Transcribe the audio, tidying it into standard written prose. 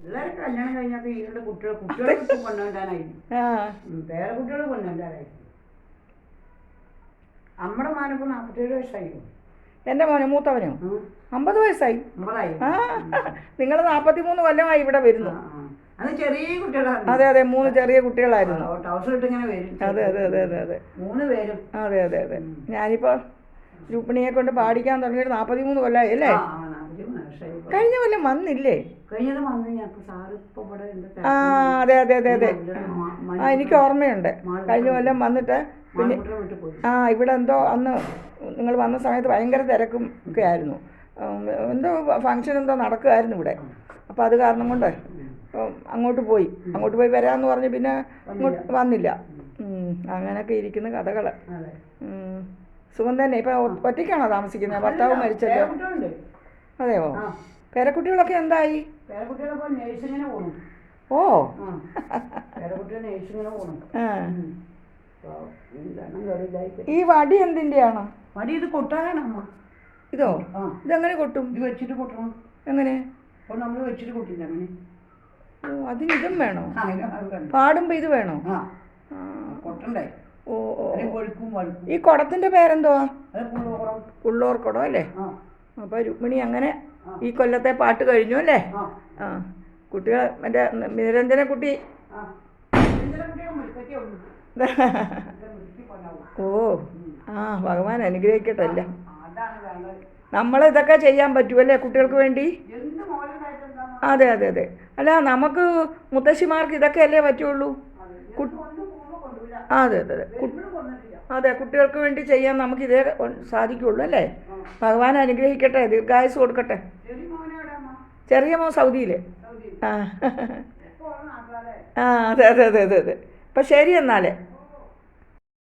എല്ലാവരും കല്യാണം കഴിഞ്ഞപ്പോൾ ഈരുടെ കുട്ടികളെ കൊണ്ടുവരാനായി. വേറെ കുട്ടികളെ കൊണ്ടുവരാനായി. നമ്മുടെ മോനിപ്പോൾ 47 വയസ്സായി. എൻ്റെ മോന് മൂത്തവനോ 50 വയസ്സായി. ആ നിങ്ങൾ 43 കൊല്ലമായി ഇവിടെ വരുന്നു. അത് ചെറിയ കുട്ടികളാണ്. അതെ അതെ 3 ചെറിയ കുട്ടികളായിരുന്നു. അതെ അതെ അതെ അതെ അതെ 3 പേരും. അതെ അതെ അതെ ഞാനിപ്പോൾ രുക്മിണിയെ കൊണ്ട് പാടിക്കാൻ തുടങ്ങിയിട്ട് 43 കൊല്ലമായി അല്ലേ? കഴിഞ്ഞ കൊല്ലം വന്നില്ലേ? ആ അതെ അതെ അതെ അതെ ആ എനിക്ക് ഓർമ്മയുണ്ട്. കഴിഞ്ഞ കൊല്ലം വന്നിട്ട് പിന്നെ ഇവിടെ എന്തോ അന്ന് നിങ്ങൾ വന്ന സമയത്ത് ഭയങ്കര തിരക്കും ഒക്കെ ആയിരുന്നു. എന്തോ ഫങ്ഷൻ എന്തോ നടക്കുമായിരുന്നു ഇവിടെ. അപ്പോൾ അത് കാരണം കൊണ്ട് അങ്ങോട്ട് പോയി വരാമെന്ന് പറഞ്ഞ് പിന്നെ ഇങ്ങോട്ട് വന്നില്ല. അങ്ങനെയൊക്കെ ഇരിക്കുന്ന കഥകൾ. സുഖം തന്നെ. ഇപ്പം ഒറ്റയ്ക്കാണോ താമസിക്കുന്നത്? ഭർത്താവ് മരിച്ചല്ലോ. അതെയോ? പേരക്കുട്ടികളൊക്കെ എന്തായി? ഓ ഈ വടി എന്തിൻ്റെയാണ്? വടി ഇത് കൊട്ടാനാണ് അമ്മ. ഇതോ? ഇതെങ്ങനെ കൊട്ടും? ഇത് വെച്ചിട്ട് കൊട്ടണം. എങ്ങനെ? അപ്പോൾ നമ്മൾ വെച്ചിട്ട് കൊട്ടില്ല അങ്ങനെ. ഓ അതിന് ഇതും വേണോ? പാടുമ്പോൾ ഇത് വേണോ? കൊട്ടണ്ടേ? ഓ ഓ ഈ കുടത്തിൻ്റെ പേരെന്തുവാ? ഉള്ളോർ കുടം അല്ലേ? അപ്പോൾ രുക്മിണി അങ്ങനെ ഈ കൊല്ലത്തെ പാട്ട് കഴിഞ്ഞു അല്ലേ? ആ കുട്ടികൾ മറ്റേ നിരഞ്ജന കുട്ടി. ഓ ആ ഭഗവാൻ അനുഗ്രഹിക്കട്ടെ. അല്ല നമ്മളിതൊക്കെ ചെയ്യാൻ പറ്റുമല്ലേ കുട്ടികൾക്ക് വേണ്ടി? അതെ അതെ അതെ അല്ല നമുക്ക് മുത്തശ്ശിമാർക്ക് ഇതൊക്കെ അല്ലേ പറ്റുള്ളൂ. അതെ അതെ അതെ അതെ കുട്ടികൾക്ക് വേണ്ടി ചെയ്യാൻ നമുക്ക് ഇതേ സാധിക്കുള്ളൂ അല്ലേ? ഭഗവാൻ അനുഗ്രഹിക്കട്ടെ, ദീർഘായുസ് കൊടുക്കട്ടെ. ചെറിയ മോൻ സൗദിയിൽ. ആ ആ അതെ അതെ അതെ അതെ അതെ അപ്പം ശരി എന്നാൽ.